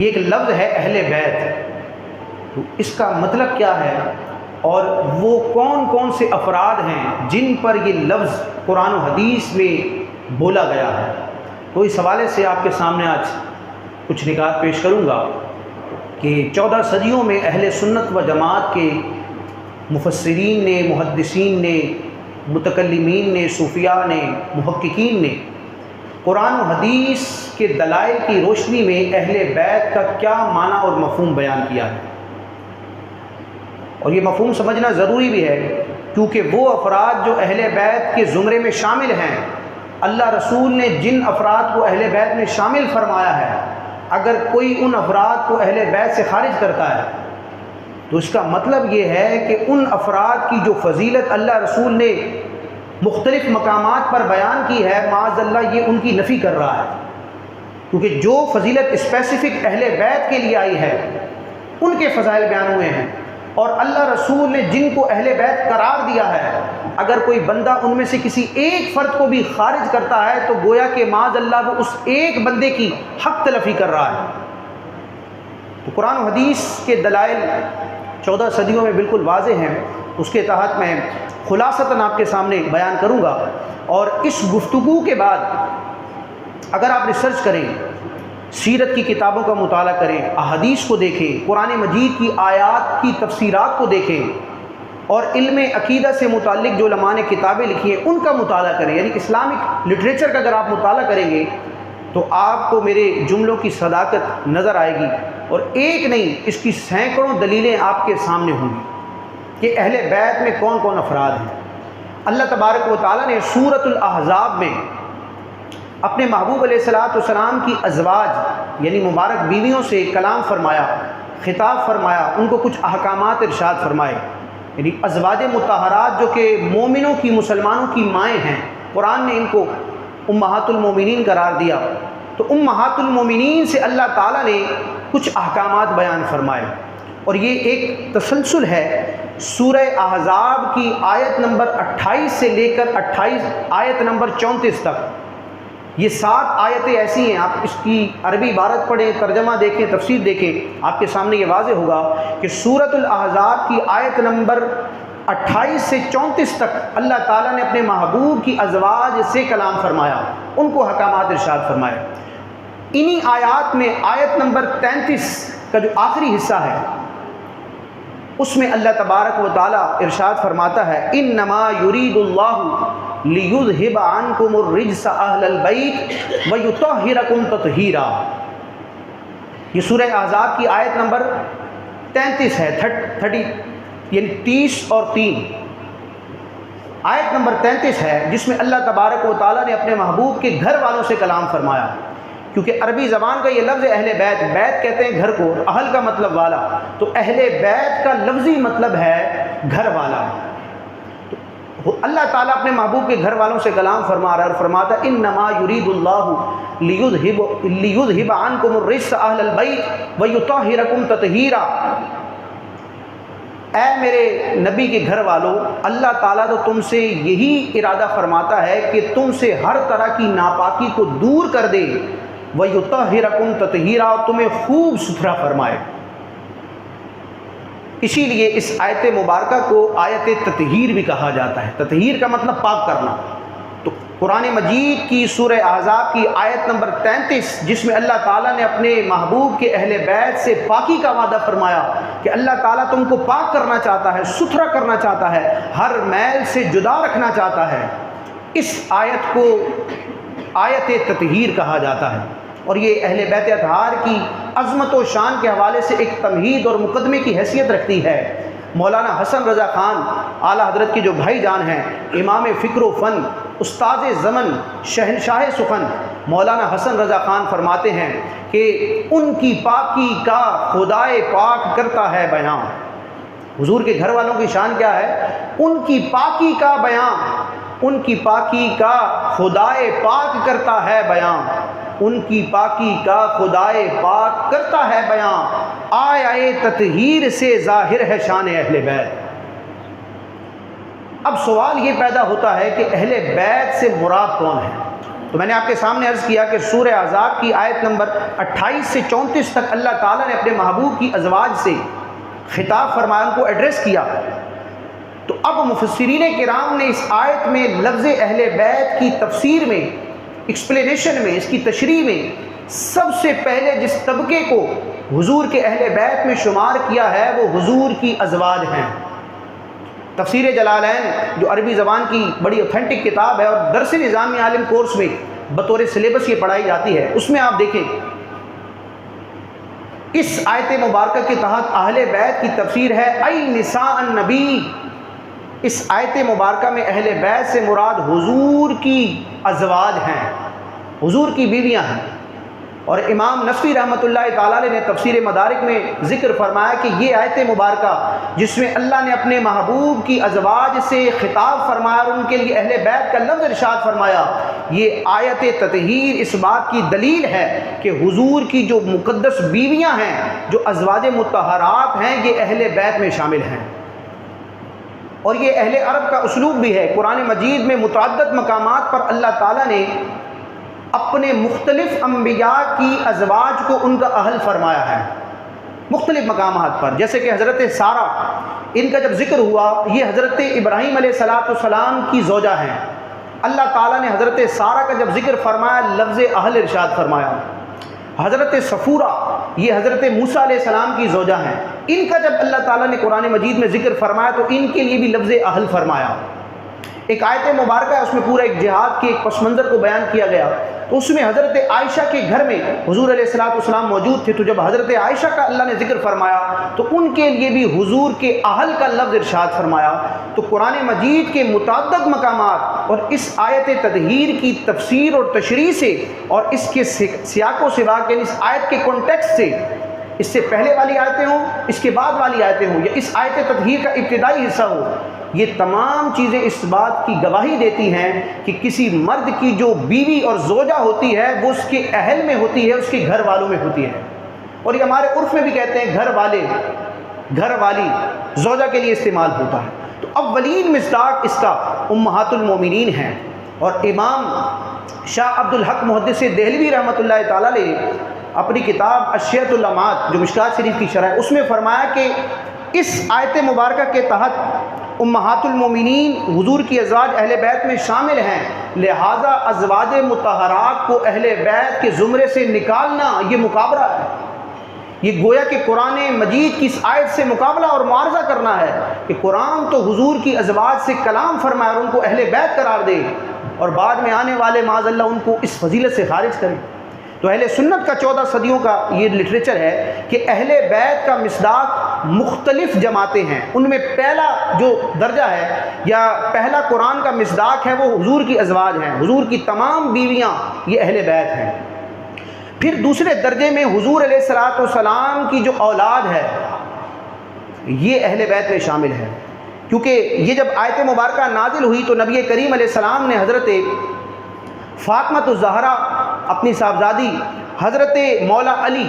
ایک لفظ ہے اہل بیت، تو اس کا مطلب کیا ہے اور وہ کون کون سے افراد ہیں جن پر یہ لفظ قرآن و حدیث میں بولا گیا ہے، تو اس حوالے سے آپ کے سامنے آج کچھ نکات پیش کروں گا کہ 14 صدیوں میں اہل سنت و جماعت کے مفسرین نے، محدثین نے، متکلمین نے، صوفیاء نے، محققین نے قرآن و حدیث کے دلائل کی روشنی میں اہل بیت کا کیا معنی اور مفہوم بیان کیا ہے، اور یہ مفہوم سمجھنا ضروری بھی ہے کیونکہ وہ افراد جو اہل بیت کے زمرے میں شامل ہیں، اللہ رسول نے جن افراد کو اہل بیت میں شامل فرمایا ہے، اگر کوئی ان افراد کو اہل بیت سے خارج کرتا ہے تو اس کا مطلب یہ ہے کہ ان افراد کی جو فضیلت اللہ رسول نے مختلف مقامات پر بیان کی ہے، معاذ اللہ یہ ان کی نفی کر رہا ہے، کیونکہ جو فضیلت اسپیسیفک اہل بیت کے لیے آئی ہے ان کے فضائل بیان ہوئے ہیں، اور اللہ رسول نے جن کو اہل بیت قرار دیا ہے، اگر کوئی بندہ ان میں سے کسی ایک فرد کو بھی خارج کرتا ہے تو گویا کہ معاذ اللہ وہ اس ایک بندے کی حق تلفی کر رہا ہے۔ تو قرآن و حدیث کے دلائل 14 صدیوں میں بالکل واضح ہیں، اس کے تحت میں خلاصتاً آپ کے سامنے بیان کروں گا، اور اس گفتگو کے بعد اگر آپ ریسرچ کریں، سیرت کی کتابوں کا مطالعہ کریں، احادیث کو دیکھیں، قرآن مجید کی آیات کی تفسیرات کو دیکھیں، اور علم عقیدہ سے متعلق جو علماء نے کتابیں لکھی ہیں ان کا مطالعہ کریں، یعنی اسلامک لٹریچر کا اگر آپ مطالعہ کریں گے تو آپ کو میرے جملوں کی صداقت نظر آئے گی، اور ایک نہیں اس کی سینکڑوں دلیلیں آپ کے سامنے ہوں گی کہ اہل بیت میں کون کون افراد ہیں۔ اللہ تبارک و تعالیٰ نے سورۃ الاحزاب میں اپنے محبوب علیہ السلام کی ازواج یعنی مبارک بیویوں سے کلام فرمایا، خطاب فرمایا، ان کو کچھ احکامات ارشاد فرمائے، یعنی ازواج مطہرات جو کہ مومنوں کی، مسلمانوں کی مائیں ہیں، قرآن نے ان کو امہات المومنین قرار دیا، تو امہات المومنین سے اللہ تعالیٰ نے کچھ احکامات بیان فرمائے، اور یہ ایک تسلسل ہے سورہ احزاب کی آیت نمبر 28 سے لے کر آیت نمبر 34 تک۔ یہ 7 آیتیں ایسی ہیں، آپ اس کی عربی عبارت پڑھیں، ترجمہ دیکھیں، تفسیر دیکھیں، آپ کے سامنے یہ واضح ہوگا کہ سورۃ الاحزاب کی آیت نمبر 28 سے 34 تک اللہ تعالیٰ نے اپنے محبوب کی ازواج سے کلام فرمایا، ان کو احکامات ارشاد فرمائے۔ انہی آیات میں آیت نمبر 33 کا جو آخری حصہ ہے اس میں اللہ تبارک و تعالیٰ ارشاد فرماتا ہے، انما یرید اللہ لیذھب عنکم الرجس اہل البیت ویطہرکم تطہیرا۔ یہ سورہ احزاب کی آیت نمبر 33 ہے، 30 یعنی 30 اور 3 آیت نمبر 33 ہے، جس میں اللہ تبارک و تعالیٰ نے اپنے محبوب کے گھر والوں سے کلام فرمایا، کیونکہ عربی زبان کا یہ لفظ اہل بیت، بیت کہتے ہیں گھر کو، اہل کا مطلب والا، تو اہل بیت کا لفظی مطلب ہے گھر والا۔ تو اللہ تعالیٰ اپنے محبوب کے گھر والوں سے کلام فرما رہا ہے اور فرماتا ہے انما یرید اللہ لیذھب عنکم الرجس اہل البیت ویطہرکم تطہیرا۔ اے میرے نبی کے گھر والوں، اللہ تعالیٰ تو تم سے یہی ارادہ فرماتا ہے کہ تم سے ہر طرح کی ناپاکی کو دور کر دے، وَيُطَهِّرَكُمْ تَطْهِيرًا، اور تمہیں خوب ستھرا فرمائے۔ اسی لیے اس آیت مبارکہ کو آیت تطہیر بھی کہا جاتا ہے۔ تطہیر کا مطلب پاک کرنا۔ تو قرآن مجید کی سورہ احزاب کی آیت نمبر 33 جس میں اللہ تعالیٰ نے اپنے محبوب کے اہل بیت سے پاکی کا وعدہ فرمایا کہ اللہ تعالیٰ تم کو پاک کرنا چاہتا ہے، ستھرا کرنا چاہتا ہے، ہر میل سے جدا رکھنا چاہتا ہے، اس آیت کو آیت تطہیر کہا جاتا ہے، اور یہ اہل بیت اطہار کی عظمت و شان کے حوالے سے ایک تمہید اور مقدمے کی حیثیت رکھتی ہے۔ مولانا حسن رضا خان اعلیٰ حضرت کے جو بھائی جان ہیں، امام فکر و فن، استاد زمن، شہنشاہ سخن، مولانا حسن رضا خان فرماتے ہیں کہ ان کی پاکی کا خدائے پاک کرتا ہے بیان۔ حضور کے گھر والوں کی شان کیا ہے؟ ان کی پاکی کا بیان، ان کی پاکی کا خدائے پاک کرتا ہے بیان، ان کی پاکی کا خدائے پاک کرتا ہے بیان، آیہ تطہیر سے ظاہر ہے شان اہل بیت۔ اب سوال یہ پیدا ہوتا ہے کہ اہل بیت سے مراد کون ہے؟ تو میں نے آپ کے سامنے عرض کیا کہ سورہ احزاب کی آیت نمبر 28 سے 34 تک اللہ تعالیٰ نے اپنے محبوب کی ازواج سے خطاب فرمایا، ان کو ایڈریس کیا۔ تو اب مفسرین کرام نے اس آیت میں لفظ اہل بیت کی تفسیر میں، ایکسپلینیشن میں، اس کی تشریح میں سب سے پہلے جس طبقے کو حضور کے اہل بیت میں شمار کیا ہے وہ حضور کی ازواج ہیں۔ تفسیر جلالین جو عربی زبان کی بڑی اوتھینٹک کتاب ہے اور درس نظامی عالم کورس میں بطور سلیبس یہ پڑھائی جاتی ہے، اس میں آپ دیکھیں اس آیت مبارکہ کے تحت اہل بیت کی تفسیر ہے ای نساء النبی۔ اس آیت مبارکہ میں اہل بیت سے مراد حضور کی ازواج ہیں، حضور کی بیویاں ہیں۔ اور امام نصفی رحمۃ اللہ تعالیٰ نے تفسیر مدارک میں ذکر فرمایا کہ یہ آیت مبارکہ جس میں اللہ نے اپنے محبوب کی ازواج سے خطاب فرمایا اور ان کے لیے اہل بیت کا لفظ ارشاد فرمایا، یہ آیت تطہیر اس بات کی دلیل ہے کہ حضور کی جو مقدس بیویاں ہیں، جو ازواج مطہرات ہیں، یہ اہل بیت میں شامل ہیں۔ اور یہ اہل عرب کا اسلوب بھی ہے۔ قرآن مجید میں متعدد مقامات پر اللہ تعالیٰ نے اپنے مختلف انبیاء کی ازواج کو ان کا اہل فرمایا ہے، مختلف مقامات پر، جیسے کہ حضرت سارہ، ان کا جب ذکر ہوا، یہ حضرت ابراہیم علیہ السلام کی زوجہ ہیں۔ اللہ تعالیٰ نے حضرت سارہ کا جب ذکر فرمایا لفظ اہل ارشاد فرمایا۔ حضرت صفورہ، یہ حضرت موسیٰ علیہ السلام کی زوجہ ہیں، ان کا جب اللہ تعالیٰ نے قرآن مجید میں ذکر فرمایا تو ان کے لیے بھی لفظ اہل فرمایا۔ ایک آیت مبارکہ ہے، اس میں پورا ایک جہاد کے ایک پس منظر کو بیان کیا گیا، تو اس میں حضرت عائشہ کے گھر میں حضور علیہ السلام موجود تھے، تو جب حضرت عائشہ کا اللہ نے ذکر فرمایا تو ان کے لیے بھی حضور کے اہل کا لفظ ارشاد فرمایا۔ تو قرآن مجید کے متعدد مقامات اور اس آیت تطہیر کی تفسیر اور تشریح سے اور اس کے سیاق و سباق، یعنی اس آیت کے کانٹیکسٹ سے، اس سے پہلے والی آیتیں ہوں، اس کے بعد والی آیتیں ہوں، یا اس آیت تطہیر کا ابتدائی حصہ ہو، یہ تمام چیزیں اس بات کی گواہی دیتی ہیں کہ کسی مرد کی جو بیوی اور زوجہ ہوتی ہے وہ اس کے اہل میں ہوتی ہے، اس کے گھر والوں میں ہوتی ہے۔ اور یہ ہمارے عرف میں بھی کہتے ہیں گھر والے، گھر والی، زوجہ کے لیے استعمال ہوتا ہے۔ تو اولین مصداق اس کا امہات المومنین ہیں۔ اور امام شاہ عبد الحق محدث دہلوی رحمۃ اللہ تعالیٰ نے اپنی کتاب اشیۃ الامات جو مشکات شریف کی شرح ہے، اس میں فرمایا کہ اس آیت مبارکہ کے تحت امہات المومنین حضور کی ازواج اہل بیت میں شامل ہیں، لہٰذا ازواج مطہرات کو اہل بیت کے زمرے سے نکالنا یہ مقابلہ ہے۔ یہ گویا کہ قرآن مجید کی اس آیت سے مقابلہ اور معارضہ کرنا ہے کہ قرآن تو حضور کی ازواج سے کلام فرمائے اور ان کو اہل بیت قرار دے، اور بعد میں آنے والے معاذ اللہ ان کو اس فضیلت سے خارج کرے۔ تو اہل سنت کا 14 صدیوں کا یہ لٹریچر ہے کہ اہل بیت کا مصداق مختلف جماعتیں ہیں، ان میں پہلا جو درجہ ہے یا پہلا قرآن کا مصداق ہے وہ حضور کی ازواج ہیں، حضور کی تمام بیویاں یہ اہل بیت ہیں۔ پھر دوسرے درجے میں حضور علیہ السلام کی جو اولاد ہے یہ اہل بیت میں شامل ہے، کیونکہ یہ جب آیت مبارکہ نازل ہوئی تو نبی کریم علیہ السلام نے حضرت فاطمہ الزہرا اپنی صاحبزادی، حضرت مولا علی،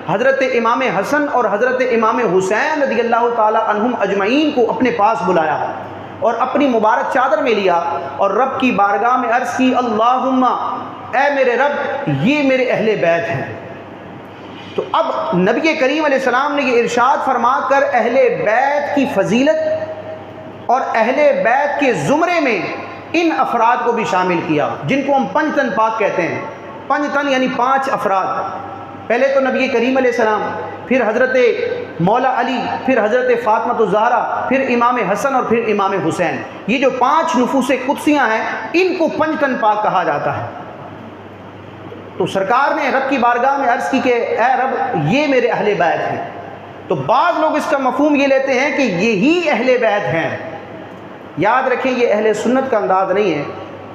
حضرت امام حسن اور حضرت امام حسین رضی اللہ تعالی عنہم اجمعین کو اپنے پاس بلایا اور اپنی مبارک چادر میں لیا اور رب کی بارگاہ میں عرض کی، اللہم، اے میرے رب یہ میرے اہل بیت ہیں۔ تو اب نبی کریم علیہ السلام نے یہ ارشاد فرما کر اہل بیت کی فضیلت اور اہل بیت کے زمرے میں ان افراد کو بھی شامل کیا جن کو ہم پنج تن پاک کہتے ہیں۔ پنج تن یعنی 5 افراد، پہلے تو نبی کریم علیہ السلام، پھر حضرت مولا علی، پھر حضرت فاطمہ الزہرا، پھر امام حسن اور پھر امام حسین۔ یہ جو 5 نفوس قدسیاں ہیں ان کو پنج تن پاک کہا جاتا ہے۔ تو سرکار نے رب کی بارگاہ میں عرض کی کہ اے رب یہ میرے اہل بیت ہیں۔ تو بعض لوگ اس کا مفہوم یہ لیتے ہیں کہ یہی اہل بیت ہیں۔ یاد رکھیں یہ اہل سنت کا انداز نہیں ہے،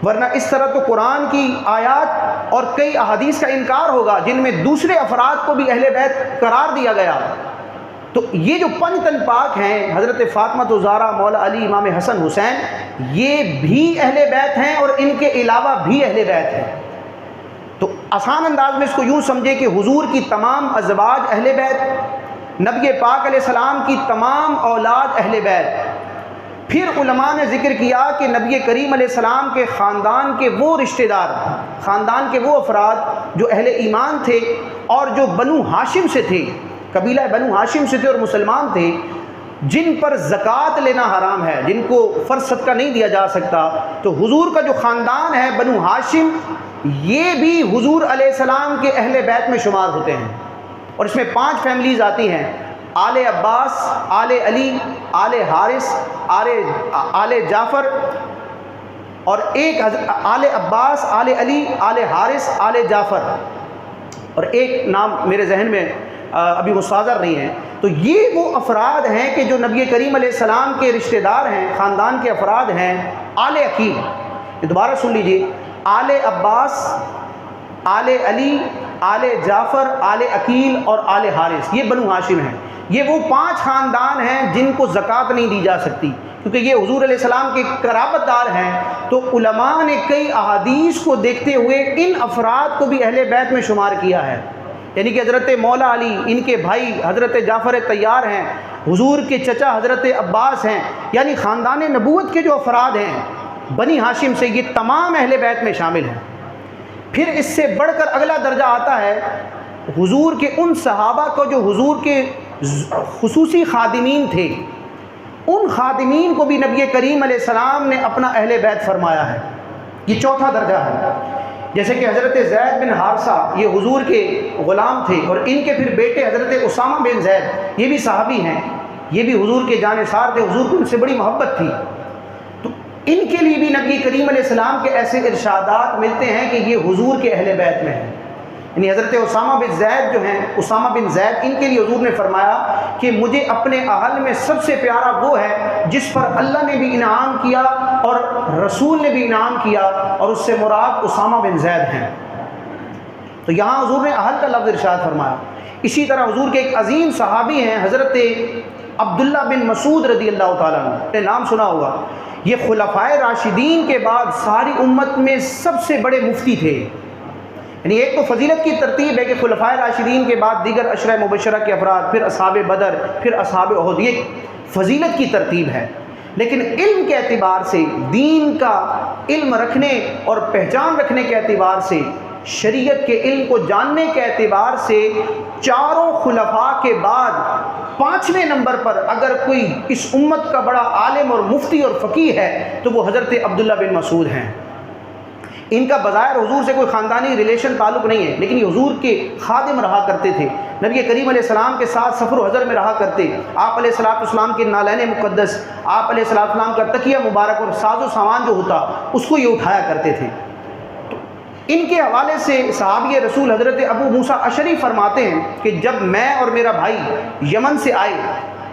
ورنہ اس طرح تو قرآن کی آیات اور کئی احادیث کا انکار ہوگا جن میں دوسرے افراد کو بھی اہل بیت قرار دیا گیا۔ تو یہ جو 5 تن پاک ہیں، حضرت فاطمہ الزہرا، مولا علی، امام حسن حسین، یہ بھی اہل بیت ہیں اور ان کے علاوہ بھی اہل بیت ہیں۔ تو آسان انداز میں اس کو یوں سمجھے کہ حضور کی تمام ازواج اہل بیت، نبی پاک علیہ السلام کی تمام اولاد اہل بیت، پھر علماء نے ذکر کیا کہ نبی کریم علیہ السلام کے خاندان کے وہ رشتہ دار، خاندان کے وہ افراد جو اہل ایمان تھے اور جو بنو ہاشم سے تھے، قبیلہ بنو ہاشم سے تھے اور مسلمان تھے، جن پر زکوٰۃ لینا حرام ہے، جن کو فرض صدقہ نہیں دیا جا سکتا، تو حضور کا جو خاندان ہے بنو ہاشم، یہ بھی حضور علیہ السلام کے اہل بیت میں شمار ہوتے ہیں، اور اس میں 5 فیملیز آتی ہیں: آل عباس، آل علی، آل حارث، آل جعفر، اور ایک آل عباس، آل علی، آل حارث، آل جعفر، اور ایک نام میرے ذہن میں ابھی مستحضر نہیں ہے۔ تو یہ وہ افراد ہیں کہ جو نبی کریم علیہ السلام کے رشتہ دار ہیں، خاندان کے افراد ہیں۔ آل عقیل، یہ دوبارہ سن لیجئے، آل عباس، آل علی، آل جعفر، آل عقیل اور آل حارث، یہ بنو ہاشم ہیں۔ یہ وہ 5 خاندان ہیں جن کو زکوٰۃ نہیں دی جا سکتی، کیونکہ یہ حضور علیہ السلام کے قرابت دار ہیں۔ تو علماء نے کئی احادیث کو دیکھتے ہوئے ان افراد کو بھی اہل بیت میں شمار کیا ہے، یعنی کہ حضرت مولا علی، ان کے بھائی حضرت جعفر طیار ہیں، حضور کے چچا حضرت عباس ہیں، یعنی خاندان نبوت کے جو افراد ہیں بنی ہاشم سے، یہ تمام اہل بیت میں شامل ہیں۔ پھر اس سے بڑھ کر اگلا درجہ آتا ہے حضور کے ان صحابہ کو جو حضور کے خصوصی خادمین تھے، ان خادمین کو بھی نبی کریم علیہ السلام نے اپنا اہل بیت فرمایا ہے۔ یہ چوتھا درجہ ہے، جیسے کہ حضرت زید بن حارثہ، یہ حضور کے غلام تھے، اور ان کے پھر بیٹے حضرت اسامہ بن زید، یہ بھی صحابی ہیں، یہ بھی حضور کے جانثار تھے، حضور کو ان سے بڑی محبت تھی۔ تو ان کے لیے بھی نبی کریم علیہ السلام کے ایسے ارشادات ملتے ہیں کہ یہ حضور کے اہل بیت میں ہیں، یعنی حضرت اسامہ بن زید جو ہیں، اسامہ بن زید، ان کے لیے حضور نے فرمایا کہ مجھے اپنے اہل میں سب سے پیارا وہ ہے جس پر اللہ نے بھی انعام کیا اور رسول نے بھی انعام کیا، اور اس سے مراد اسامہ بن زید ہیں۔ تو یہاں حضور نے اہل کا لفظ ارشاد فرمایا۔ اسی طرح حضور کے ایک عظیم صحابی ہیں حضرت عبداللہ بن مسعود رضی اللہ تعالیٰ عنہ، نے نام سنا ہوگا۔ یہ خلفائے راشدین کے بعد ساری امت میں سب سے بڑے مفتی تھے، یعنی ایک تو فضیلت کی ترتیب ہے کہ خلفائے راشدین کے بعد دیگر عشرہ مبشرہ کے افراد، پھر اصحاب بدر، پھر اصحاب احد، یہ فضیلت کی ترتیب ہے، لیکن علم کے اعتبار سے، دین کا علم رکھنے اور پہچان رکھنے کے اعتبار سے، شریعت کے علم کو جاننے کے اعتبار سے، چاروں خلفاء کے بعد 5ویں نمبر پر اگر کوئی اس امت کا بڑا عالم اور مفتی اور فقیہ ہے تو وہ حضرت عبداللہ بن مسعود ہیں۔ ان کا بظاہر حضور سے کوئی خاندانی ریلیشن تعلق نہیں ہے، لیکن یہ حضور کے خادم رہا کرتے تھے، نبی کریم علیہ السلام کے ساتھ سفر و حضر میں رہا کرتے، آپ علیہ السلام کے نالین مقدس، آپ علیہ السلام کا تکیہ مبارک اور ساز و سامان جو ہوتا اس کو یہ اٹھایا کرتے تھے۔ تو ان کے حوالے سے صحابی رسول حضرت ابو موسیٰ اشعری فرماتے ہیں کہ جب میں اور میرا بھائی یمن سے آئے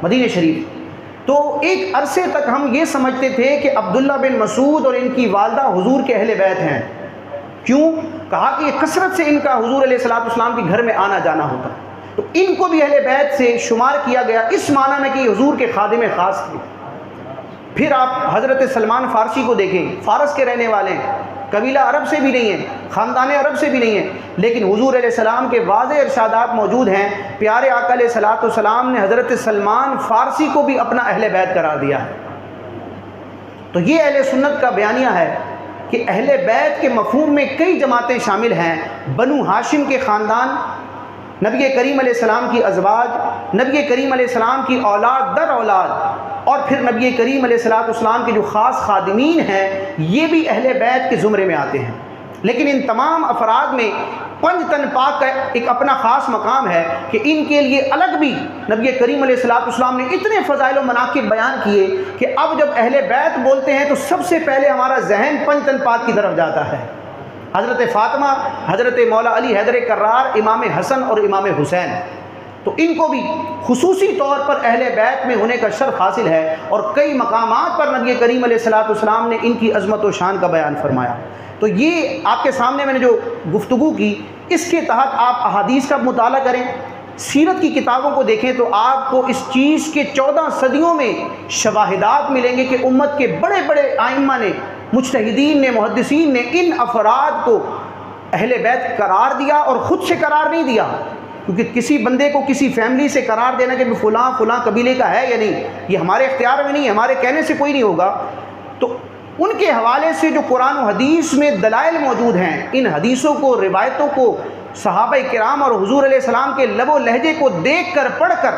مدینہ شریف، تو ایک عرصے تک ہم یہ سمجھتے تھے کہ عبداللہ بن مسعود اور ان کی والدہ حضور کے اہل بیت ہیں۔ کیوں؟ کہا کہ یہ کثرت سے ان کا حضور علیہ السلام کے گھر میں آنا جانا ہوتا، تو ان کو بھی اہل بیت سے شمار کیا گیا، اس معنی میں کہ یہ حضور کے خادم خاص تھے۔ پھر آپ حضرت سلمان فارسی کو دیکھیں، فارس کے رہنے والے ہیں، قبیلہ عرب سے بھی نہیں ہیں، خاندان عرب سے بھی نہیں ہیں، لیکن حضور علیہ السلام کے واضح ارشادات موجود ہیں۔ پیارے آقا علیہ السلام نے حضرت سلمان فارسی کو بھی اپنا اہل بیت قرار دیا ہے۔ تو یہ اہل سنت کا بیانیہ ہے کہ اہل بیت کے مفہوم میں کئی جماعتیں شامل ہیں۔ بنو ہاشم کے خاندان، نبی کریم علیہ السلام کی ازواج، نبی کریم علیہ السلام کی اولاد در اولاد، اور پھر نبی کریم علیہ السلام کے جو خاص خادمین ہیں، یہ بھی اہل بیت کے زمرے میں آتے ہیں۔ لیکن ان تمام افراد میں پنج تن پاک کا ایک اپنا خاص مقام ہے کہ ان کے لیے الگ بھی نبی کریم علیہ السلام نے اتنے فضائل و مناقب بیان کیے کہ اب جب اہل بیت بولتے ہیں تو سب سے پہلے ہمارا ذہن پنج تن پاک کی طرف جاتا ہے۔ حضرت فاطمہ، حضرت مولا علی حیدر کرار، امام حسن اور امام حسین، تو ان کو بھی خصوصی طور پر اہل بیت میں ہونے کا شرف حاصل ہے، اور کئی مقامات پر نبی کریم علیہ السلام نے ان کی عظمت و شان کا بیان فرمایا۔ تو یہ آپ کے سامنے میں نے جو گفتگو کی، اس کے تحت آپ احادیث کا مطالعہ کریں، سیرت کی کتابوں کو دیکھیں، تو آپ کو اس چیز کے 14 صدیوں میں شواہدات ملیں گے کہ امت کے بڑے بڑے ائمہ نے، مجتہدین نے، محدثین نے ان افراد کو اہل بیت قرار دیا، اور خود سے قرار نہیں دیا، کیونکہ کسی بندے کو کسی فیملی سے قرار دینا کہ فلاں فلاں قبیلے کا ہے یا نہیں، یہ ہمارے اختیار میں نہیں ہے، ہمارے کہنے سے کوئی نہیں ہوگا۔ تو ان کے حوالے سے جو قرآن و حدیث میں دلائل موجود ہیں، ان حدیثوں کو، روایتوں کو صحابہ کرام اور حضور علیہ السلام کے لب و لہجے کو دیکھ کر، پڑھ کر،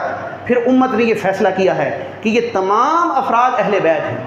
پھر امت نے یہ فیصلہ کیا ہے کہ یہ تمام افراد اہل بیت ہیں۔